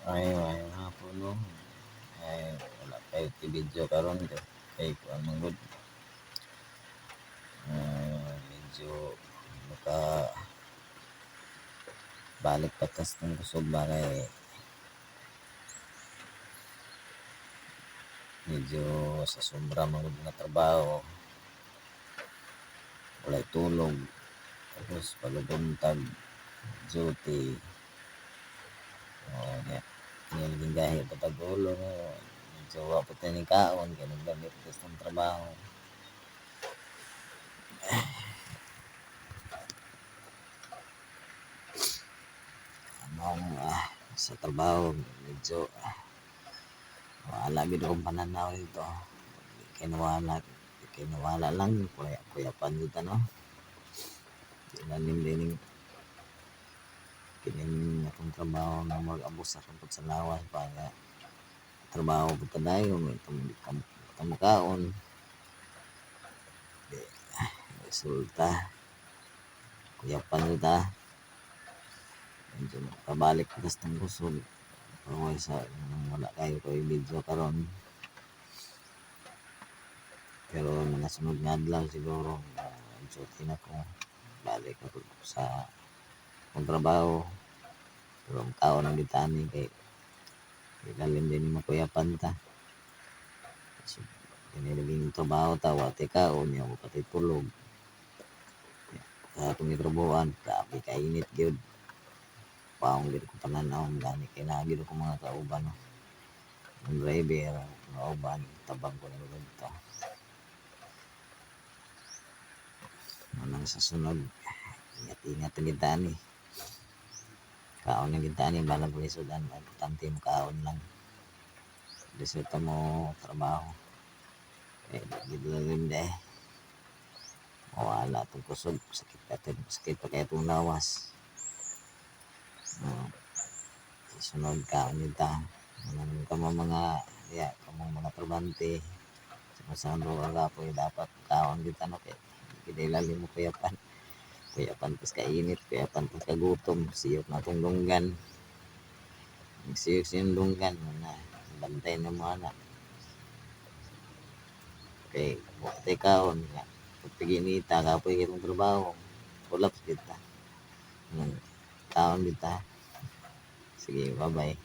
Ayong hapon no, ay wala kayo ti video karon kay kuan manggod. Medyo balik patas ng kusog ba kay medyo sa sombra manggod nga trabaho. Walay tulog. Tapos pagbuntag duty. Naging gahi patag ulo no. Medyo wa pa tayo kaon kaya nagdami patas ng trabaho. Sa trabaho medyo wala gid akong pananaw dito. Kinawala lang kuyapan dito no. Ilalim dining kining atong trabaho na mag-abos sa kampot sa lawas para trabaho po tayo may kamukaon resulta kuyapan dito medyo pabalik patas ng kusog paway sa wala kayo video karon pero mga sunod nga adlaw siguro duty na ko balik ako sa akong trabaho pero ang kaon ang gitani kay ilalim din makuyapan ta so kinilaging trabaho ta wate kaon niya mo pati tulog sa atong gitrabahoan grabe kainit gyud paong gid ko pananaw gani kay naa gid ko mga kauban no ang driver nga uban tabang ko na dito manang sa sunod ingat ang gitani kaon ang gitani balang pulisudan importante mo kaon lang resulta mo trabaho dito lang din wala itong kusog sakit pa kaya itong lawas sunod kaon nita manang kamo mga mga trabante sa mga agapoy dapat kaon kita no kaya kinailalim mo kuyapan pas kainit kuyapan pas kagutom siyok na itong lunggan siyok siyang lunggan na bantay na mga anak okay buktay kaon pagpiginita kapoy itong trabaho kulaps kita kaon kita sige bye bye